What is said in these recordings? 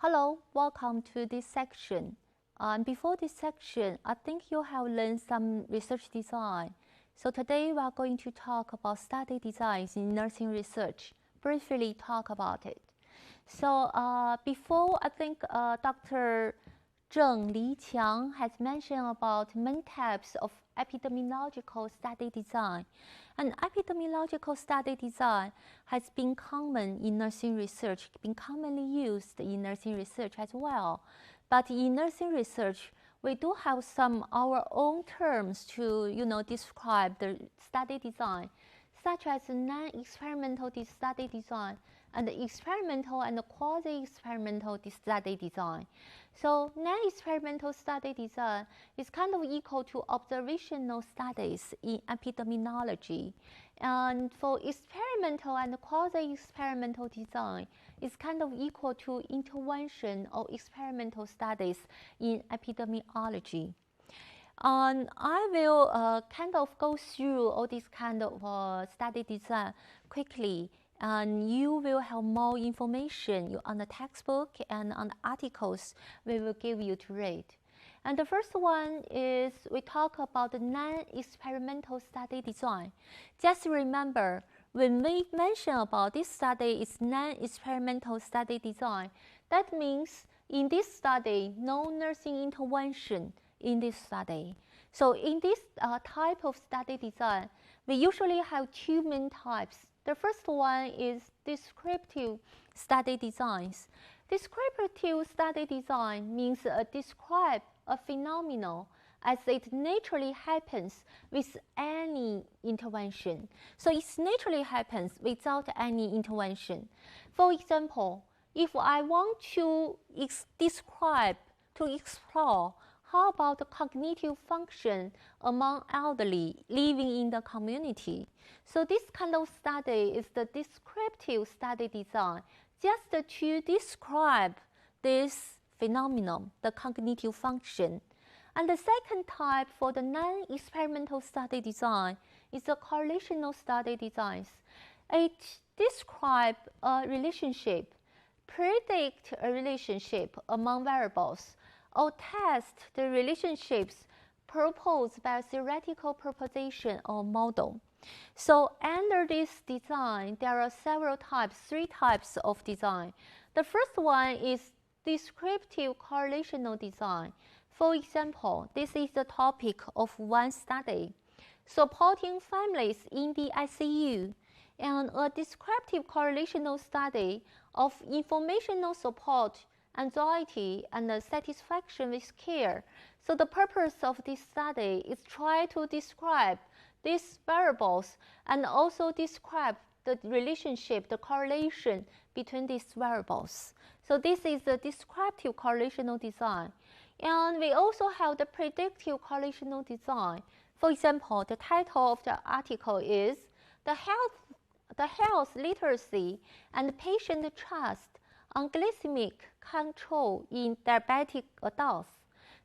Hello, welcome to this section. Before this section, I think you have learned some research design. So today we are going to talk about study designs in nursing research, briefly talk about it. So before, I think Dr. Zheng Liqiang has mentioned about main types of epidemiological study design. And epidemiological study design has been common in nursing research, been commonly used in nursing research as well. But in nursing research, we do have some our own terms to describe the study design, such as non-experimental study design and experimental and quasi-experimental study design. So non-experimental study design is kind of equal to observational studies in epidemiology. And for experimental and quasi-experimental design, it's kind of equal to intervention or experimental studies in epidemiology. I will kind of go through all these kind of study design quickly, and you will have more information on the textbook and on the articles we will give you to read. And the first one is we talk about the non-experimental study design. Just remember, when we mention about this study is non-experimental study design, that means in this study, no nursing intervention in this study. So in this type of study design, we usually have two main types. The first one is descriptive study designs. Descriptive study design means describe a phenomenon as it naturally happens with any intervention. So it naturally happens without any intervention. For example, if I want to describe, to explore how about the cognitive function among elderly living in the community? So this kind of study is the descriptive study design, just to describe this phenomenon, the cognitive function. And the second type for the non-experimental study design is the correlational study designs. It describes a relationship, predict a relationship among variables, or test the relationships proposed by a theoretical proposition or model. So under this design, there are several types, 3 types of design. The first one is descriptive correlational design. For example, this is the topic of one study, supporting families in the ICU, and a descriptive correlational study of informational support, anxiety, and satisfaction with care. So the purpose of this study is try to describe these variables and also describe the relationship, the correlation between these variables. So this is the descriptive correlational design. And we also have the predictive correlational design. For example, the title of the article is The Health Literacy and Patient Trust on Glycemic Control in Diabetic Adults.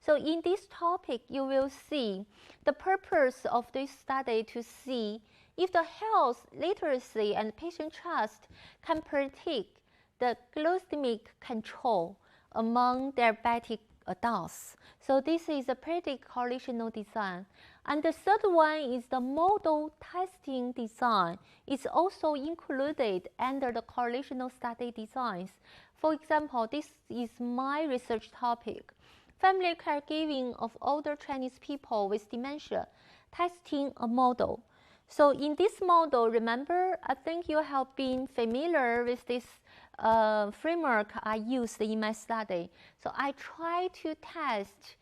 So in this topic, you will see the purpose of this study to see if the health literacy and patient trust can predict the glycemic control among diabetic adults. So this is a predict correlational design. And the third one is the model testing design. It's also included under the correlational study designs. For example, this is my research topic, family caregiving of older Chinese people with dementia, testing a model. So in this model, remember, I think you have been familiar with this framework I used in my study. So I try to test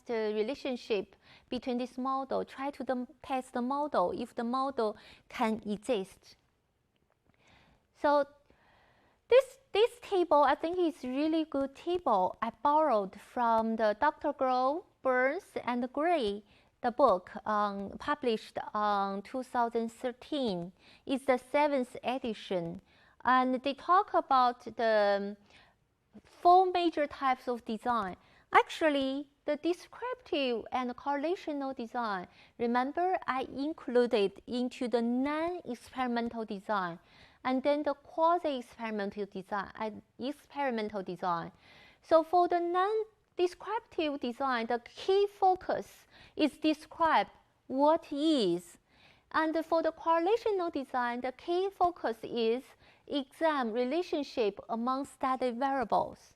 the relationship between this model, try to test the model if the model can exist. So this table, I think, is really good table. I borrowed from the Dr. Grove, Burns, and Gray, the book published in 2013. It's the 7th edition. And they talk about the 4 major types of design. Actually, the descriptive and correlational design, remember, I included into the non-experimental design. and then the quasi-experimental design. So for the non-descriptive design, the key focus is describe what is. And for the correlational design, the key focus is examine relationship among studied variables.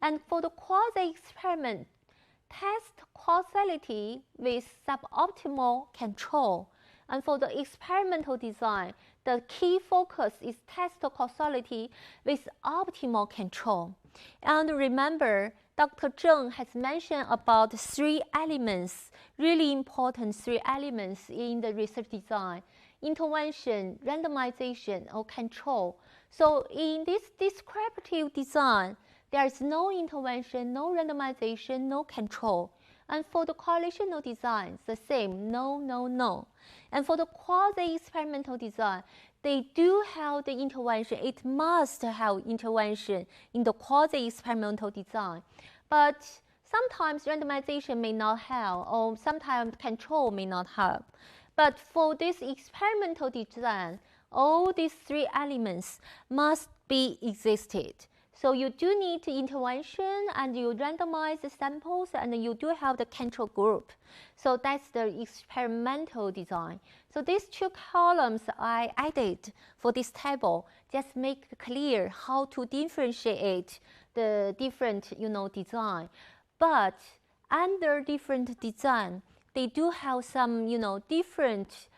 And for the quasi-experiment, test causality with suboptimal control. And for the experimental design, the key focus is test causality with optimal control. And remember, Dr. Zheng has mentioned about 3 elements, really important 3 elements in the research design: intervention, randomization, or control. So in this descriptive design, there is no intervention, no randomization, no control. And for the correlational design, the same, no, no, no. And for the quasi-experimental design, they do have the intervention. It must have intervention in the quasi-experimental design. But sometimes randomization may not have, or sometimes control may not have. But for this experimental design, all these 3 elements must be existed. So you do need intervention, and you randomize the samples, and you do have the control group. So that's the experimental design. So these 2 columns I added for this table just make clear how to differentiate the different, design. But under different design, they do have some, different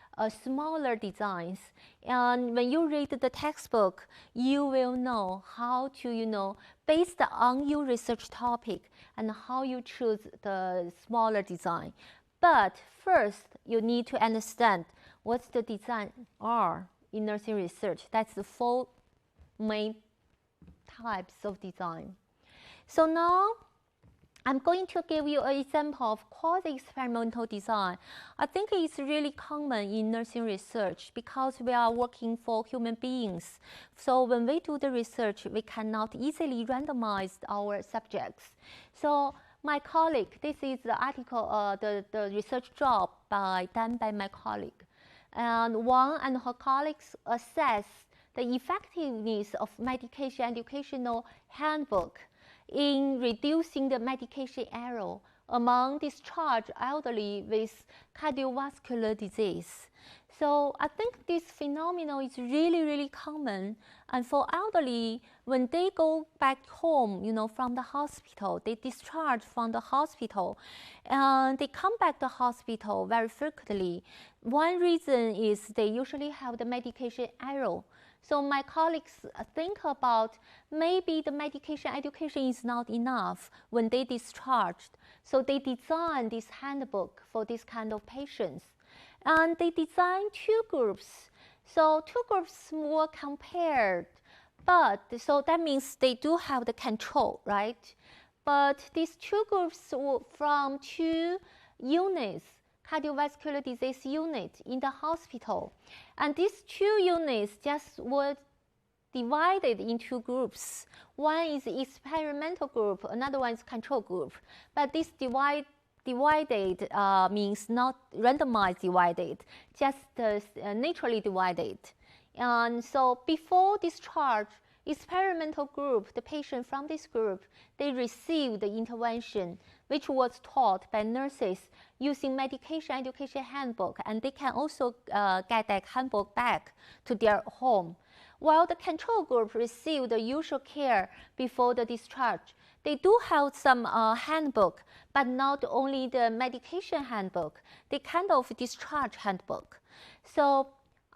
smaller designs. And when you read the textbook, you will know how to, based on your research topic and how you choose the smaller design. But first, you need to understand what the design are in nursing research. That's the 4 main types of design. So now, I'm going to give you an example of quasi-experimental design. I think it's really common in nursing research because we are working for human beings. So when we do the research, we cannot easily randomize our subjects. So my colleague, this is the article, the research job done by my colleague. And Wang and her colleagues assess the effectiveness of medication educational handbook in reducing the medication error among discharged elderly with cardiovascular disease. So I think this phenomenon is really, really common. And for elderly, when they go back home, from the hospital, they discharge from the hospital, and they come back to the hospital very frequently. One reason is they usually have the medication error. So my colleagues think about maybe the medication education is not enough when they discharged. So they design this handbook for this kind of patients. And they design 2 groups. So 2 groups were compared. But so that means they do have the control, right? But these 2 groups were from 2 units, cardiovascular disease unit in the hospital. And these 2 units just were divided into groups. One is experimental group, another one is control group. But this divided means not randomized divided, just naturally divided. And so before discharge, experimental group, the patient from this group, they received the intervention which was taught by nurses using medication education handbook, and they can also get that handbook back to their home. While the control group received the usual care before the discharge, they do have some handbook, but not only the medication handbook, they kind of discharge handbook. So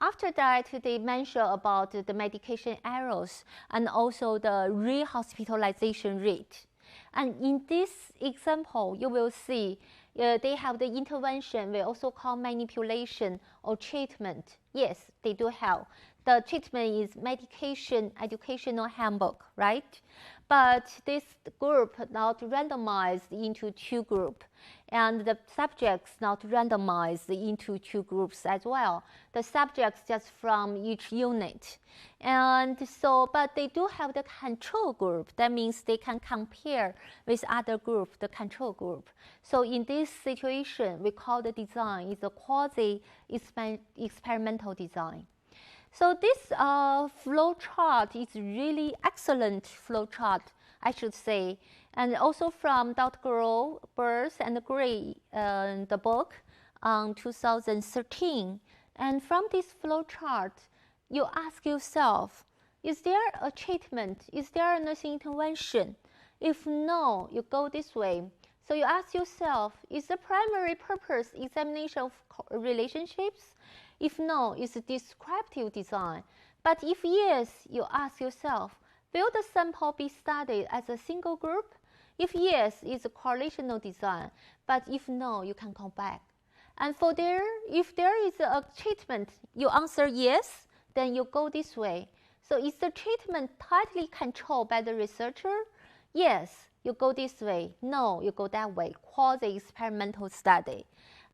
after that, they mention about the medication errors and also the rehospitalization rate. And in this example, you will see they have the intervention, we also call manipulation or treatment. Yes, they do have. The treatment is medication educational handbook, right? But this group not randomized into 2 groups, and the subjects not randomized into 2 groups as well. The subjects just from each unit. And so, but they do have the control group. That means they can compare with other group, the control group. So in this situation, we call the design is a quasi-experimental design. So this flow chart is really excellent flow chart, I should say, and also from Dr. Burrs and Gray, the book on 2013. And from this flow chart, you ask yourself, is there a treatment? Is there a nursing intervention? If no, you go this way. So you ask yourself, is the primary purpose examination of relationships? If no, it's a descriptive design. But if yes, you ask yourself, will the sample be studied as a single group? If yes, it's a correlational design. But if no, you can come back. And if there is a treatment, you answer yes, then you go this way. So is the treatment tightly controlled by the researcher? Yes, you go this way. No, you go that way. Quasi-experimental study.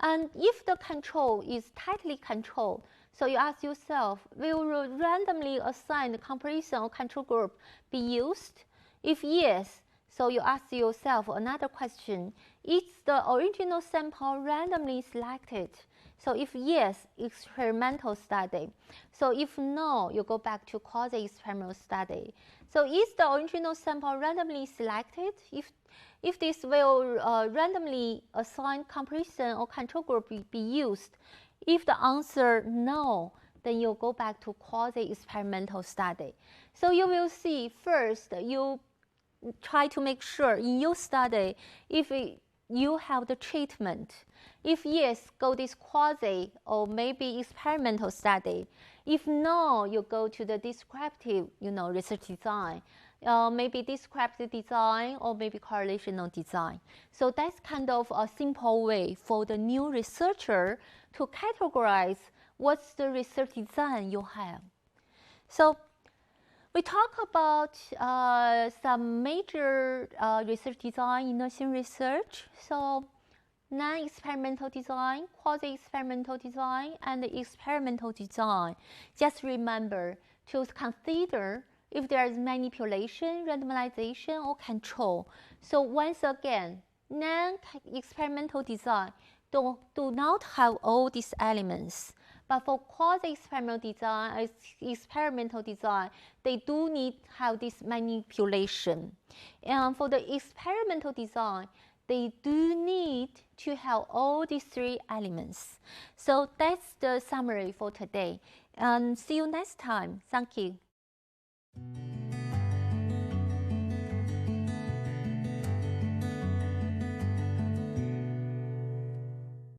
And if the control is tightly controlled, so you ask yourself, will randomly assigned comparison or control group be used? If yes, so you ask yourself another question, is the original sample randomly selected? So if yes, experimental study. So if no, you go back to quasi-experimental study. So is the original sample randomly selected? If this will randomly assign comparison or control group be used? If the answer no, then you go back to quasi-experimental study. So you will see first, you try to make sure in your study if you have the treatment. If yes, go this quasi or maybe experimental study. If no, you go to the descriptive, research design. Maybe descriptive design or maybe correlational design. So that's kind of a simple way for the new researcher to categorize what's the research design you have. So we talk about some major research design in nursing research. So non-experimental design, quasi-experimental design, and experimental design. Just remember to consider if there is manipulation, randomization, or control. So once again, non-experimental design do not have all these elements. But for quasi-experimental design, experimental design, they do need to have this manipulation. And for the experimental design, they do need to have all these three elements. So that's the summary for today. And see you next time. Thank you.